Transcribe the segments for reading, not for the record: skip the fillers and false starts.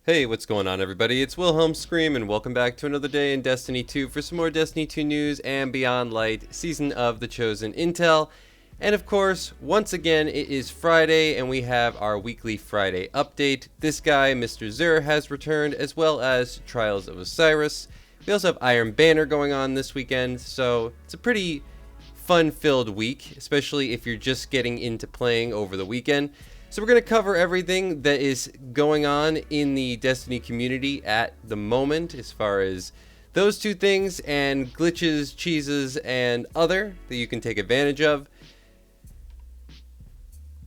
Hey, what's going on, everybody? It's Wilhelm Scream, and welcome back to another day in Destiny 2 for some more Destiny 2 news and Beyond Light, Season of the Chosen Intel. And of course, once again, it is Friday, and we have our weekly Friday update. This guy, Mr. XUR, has returned, as well as Trials of Osiris. We also have Iron Banner going on this weekend, so it's a pretty fun-filled week, especially if you're just getting into playing over the weekend. So we're going to cover everything that is going on in the Destiny community at the moment, as far as those two things and glitches, cheeses, and other that you can take advantage of.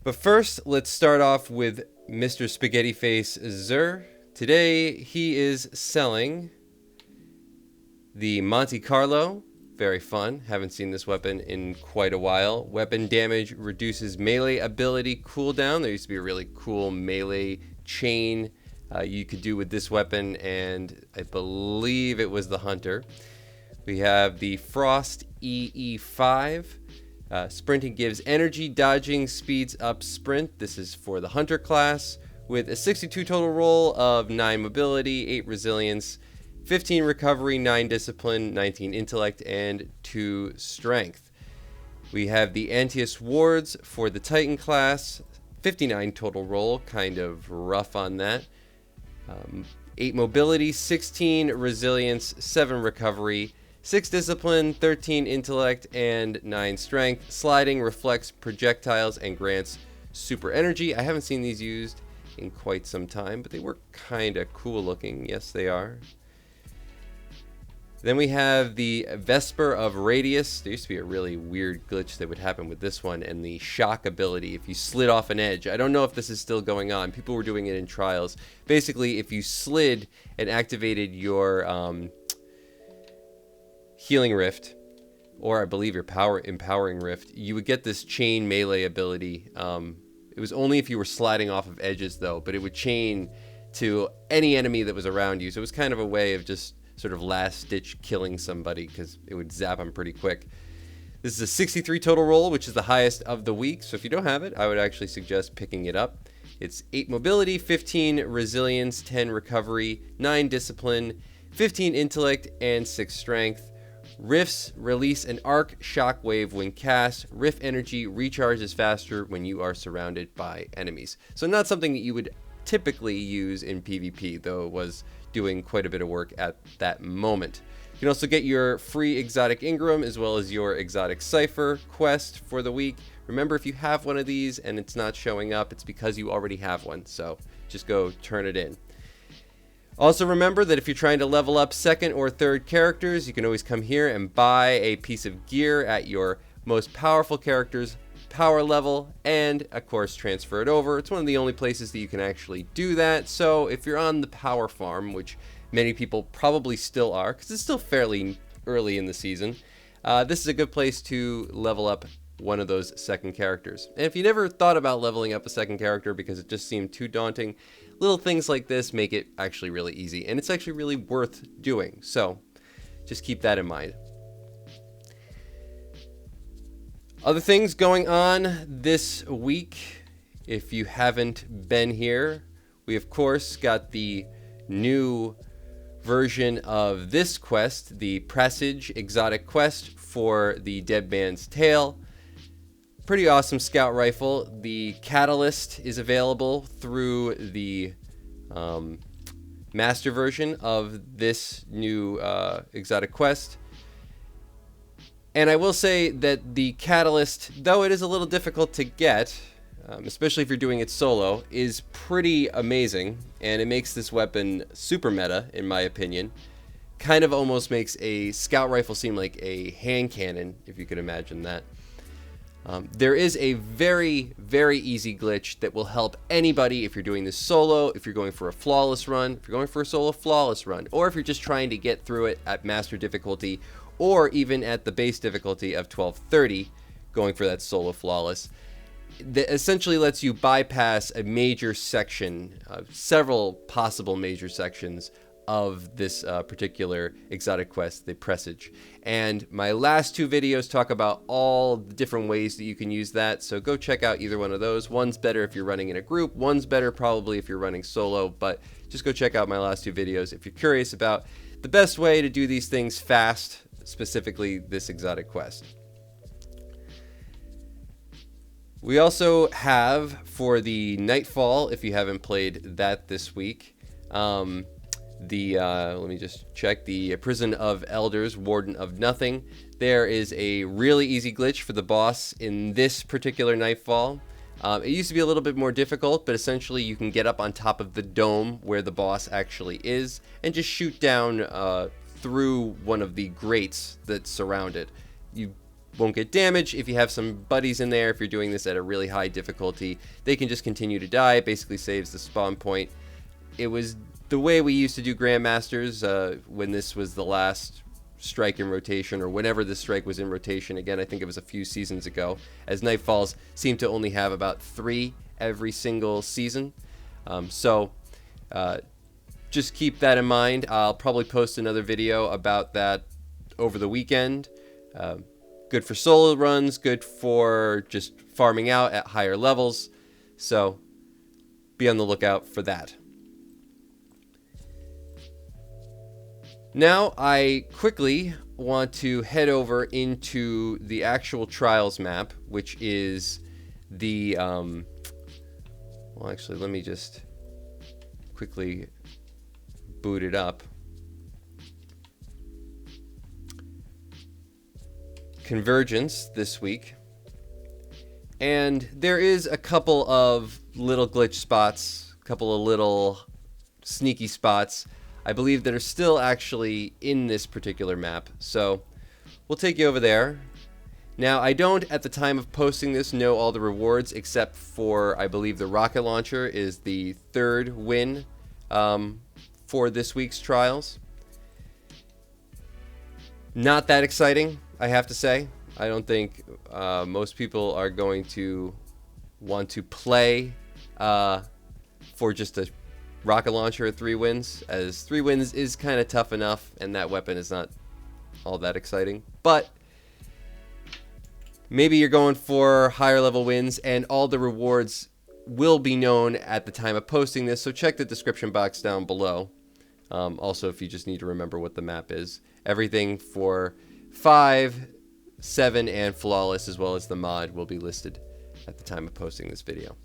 But first, let's start off with Mr. Spaghetti Face XUR. Today, he is selling the Monte Carlo. Very fun. Haven't seen this weapon in quite a while. Weapon damage reduces melee ability cooldown. There used to be a really cool melee chain you could do with this weapon, and I believe it was the Hunter. We have the Frost EE5. Sprinting gives energy, dodging speeds up sprint. This is for the Hunter class, with a 62 total roll of 9 mobility, 8 resilience, 15 recovery, 9 discipline, 19 intellect, and 2 strength. We have the Antius wards for the Titan class, 59 total roll, kind of rough on that. 8 mobility, 16 resilience, 7 recovery, 6 discipline, 13 intellect, and 9 strength. Sliding reflects projectiles and grants super energy. I haven't seen these used in quite some time, but they were kind of cool looking. Yes, they are. Then we have the Vesper of Radius. There used to be a really weird glitch that would happen with this one, and the shock ability if you slid off an edge. I don't know if this is still going on. People were doing it in trials. Basically, if you slid and activated your Healing Rift, or I believe your Empowering Rift, you would get this chain melee ability. It was only if you were sliding off of edges, though, but it would chain to any enemy that was around you. So it was kind of a way of just sort of last-ditch killing somebody, because it would zap them pretty quick. This is a 63 total roll, which is the highest of the week, so if you don't have it, I would actually suggest picking it up. It's 8 mobility, 15 resilience, 10 recovery, 9 discipline, 15 intellect, and 6 strength. Rifts release an arc shockwave when cast. Rift energy recharges faster when you are surrounded by enemies. So not something that you would typically use in PvP, though it was doing quite a bit of work at that moment. You can also get your free exotic Ingram as well as your exotic Cipher quest for the week. Remember, if you have one of these and it's not showing up, it's because you already have one, so just go turn it in. Also remember that if you're trying to level up second or third characters, you can always come here and buy a piece of gear at your most powerful character's power level, and of course transfer it over. It's one of the only places that you can actually do that. So if you're on the power farm, which many people probably still are, because it's still fairly early in the season, this is a good place to level up one of those second characters. And if you never thought about leveling up a second character because it just seemed too daunting, little things like this make it actually really easy, and it's actually really worth doing. So just keep that in mind. Other things going on this week, if you haven't been here, we of course got the new version of this quest, the Presage exotic quest for the Dead Man's Tale. Pretty awesome scout rifle. The catalyst is available through the master version of this new exotic quest. And I will say that the catalyst, though it is a little difficult to get, especially if you're doing it solo, is pretty amazing, and it makes this weapon super meta, in my opinion. Kind of almost makes a scout rifle seem like a hand cannon, if you could imagine that. There is a very, very easy glitch that will help anybody if you're doing this solo, if you're going for a flawless run, if you're going for a solo flawless run, or if you're just trying to get through it at master difficulty, or even at the base difficulty of 1230, going for that solo flawless. That essentially lets you bypass a major section, several possible major sections of this particular exotic quest, the Presage. And my last two videos talk about all the different ways that you can use that, so go check out either one of those. One's better if you're running in a group, one's better probably if you're running solo, but just go check out my last two videos if you're curious about the best way to do these things fast, specifically this exotic quest. We also have, for the Nightfall, if you haven't played that this week, let me just check, the Prison of Elders, Warden of Nothing. There is a really easy glitch for the boss in this particular Nightfall. It used to be a little bit more difficult, but essentially you can get up on top of the dome where the boss actually is and just shoot down through one of the grates that surround it. You won't get damage. If you have some buddies in there, if you're doing this at a really high difficulty, they can just continue to die. It basically saves the spawn point. It was the way we used to do Grandmasters when this was the last strike in rotation, or whenever this strike was in rotation. Again, I think it was a few seasons ago, as Nightfalls seem to only have about 3 every single season. Just keep that in mind. I'll probably post another video about that over the weekend. Good for solo runs, good for just farming out at higher levels. So be on the lookout for that. Now I quickly want to head over into the actual Trials map, which is the, well actually let me just quickly boot it up. Convergence this week, and there is a couple of little glitch spots, a couple of little sneaky spots, I believe, that are still actually in this particular map, so we'll take you over there. Now, I don't, at the time of posting this, know all the rewards, except for, I believe, the rocket launcher is the 3rd win for this week's Trials. Not that exciting, I have to say. I don't think most people are going to want to play for just a rocket launcher at 3 wins, as 3 wins is kind of tough enough, and that weapon is not all that exciting. But maybe you're going for higher level wins, and all the rewards will be known at the time of posting this, so check the description box down below. Also, if you just need to remember what the map is, everything for 5, 7, and Flawless, as well as the mod, will be listed at the time of posting this video.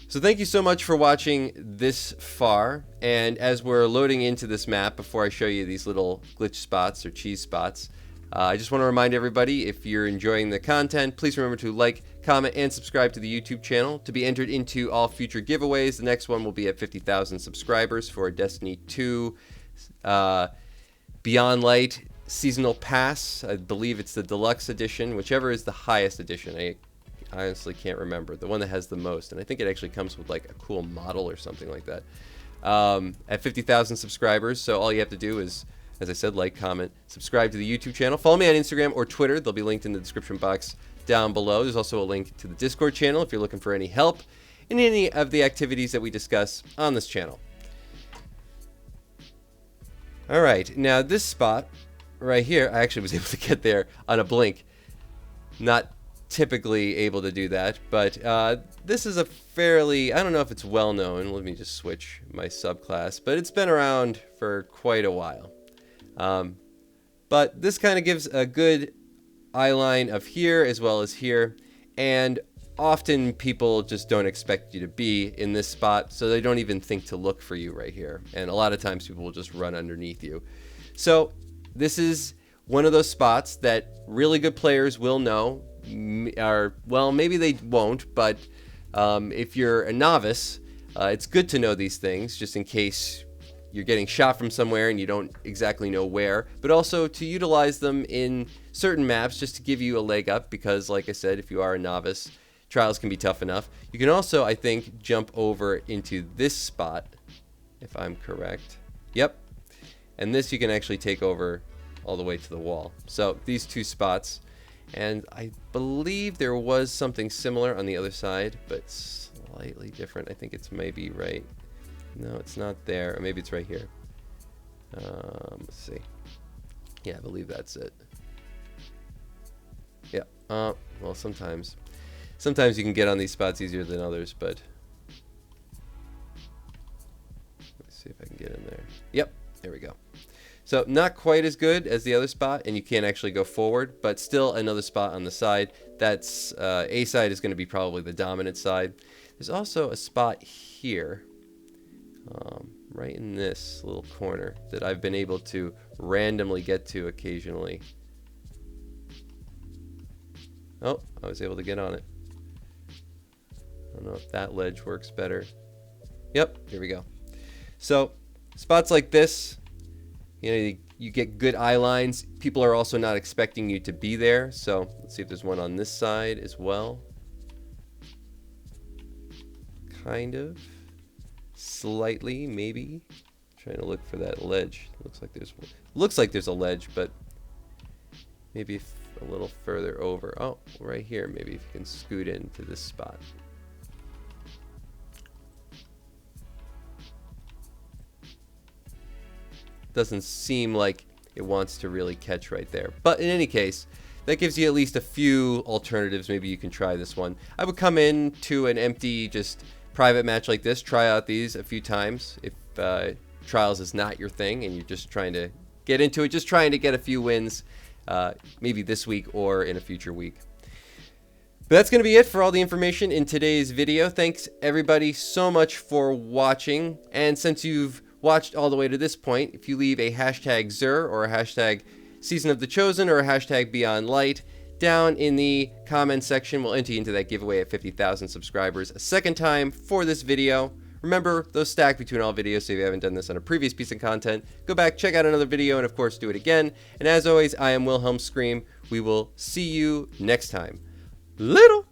So thank you so much for watching this far, and as we're loading into this map, before I show you these little glitch spots or cheese spots, I just want to remind everybody, if you're enjoying the content, please remember to like, comment, and subscribe to the YouTube channel to be entered into all future giveaways. The next one will be at 50,000 subscribers for a Destiny 2 Beyond Light Seasonal Pass. I believe it's the Deluxe Edition, whichever is the highest edition. I honestly can't remember. The one that has the most, and I think it actually comes with like a cool model or something like that. At 50,000 subscribers, so all you have to do is, as I said, like, comment, subscribe to the YouTube channel. Follow me on Instagram or Twitter. They'll be linked in the description box down below. There's also a link to the Discord channel if you're looking for any help in any of the activities that we discuss on this channel. All right, now this spot right here, I actually was able to get there on a blink. Not typically able to do that, but this is a fairly, I don't know if it's well known, let me just switch my subclass, but it's been around for quite a while. But this kind of gives a good eye line of here as well as here, and often people just don't expect you to be in this spot, so they don't even think to look for you right here, and a lot of times people will just run underneath you. So this is one of those spots that really good players will know, or well, maybe they won't, but if you're a novice, it's good to know these things just in case you're getting shot from somewhere and you don't exactly know where, but also to utilize them in certain maps just to give you a leg up, because like I said, if you are a novice, Trials can be tough enough. You can also, I think, jump over into this spot, if I'm correct. Yep. And this you can actually take over all the way to the wall. So these two spots, and I believe there was something similar on the other side, but slightly different. I think it's maybe right No, it's not there. Or maybe it's right here. Let's see. Yeah, I believe that's it. Yeah. Well, sometimes you can get on these spots easier than others, but let's see if I can get in there. Yep, there we go. So not quite as good as the other spot, and you can't actually go forward, but still another spot on the side. That's A side is going to be probably the dominant side. There's also a spot here, right in this little corner, that I've been able to randomly get to occasionally. Oh, I was able to get on it. I don't know if that ledge works better. Yep, here we go. So spots like this, you know, you get good eye lines. People are also not expecting you to be there. So let's see if there's one on this side as well. Kind of. Slightly, maybe. Trying to look for that ledge. Looks like there's a ledge, but maybe a little further over. Oh, right here. Maybe if you can scoot into this spot. Doesn't seem like it wants to really catch right there. But in any case, that gives you at least a few alternatives. Maybe you can try this one. I would come in to an empty, just private match like this, try out these a few times. If Trials is not your thing and you're just trying to get into it, just trying to get a few wins, maybe this week or in a future week. But that's going to be it for all the information in today's video. Thanks everybody so much for watching. And since you've watched all the way to this point, if you leave a hashtag XUR or a hashtag Season of the Chosen or a hashtag Beyond Light down in the comment section, we'll enter you into that giveaway at 50,000 subscribers a second time for this video. Remember, those stack between all videos, so if you haven't done this on a previous piece of content, go back, check out another video, and of course do it again. And as always, I am Wilhelm Scream. We will see you next time. Little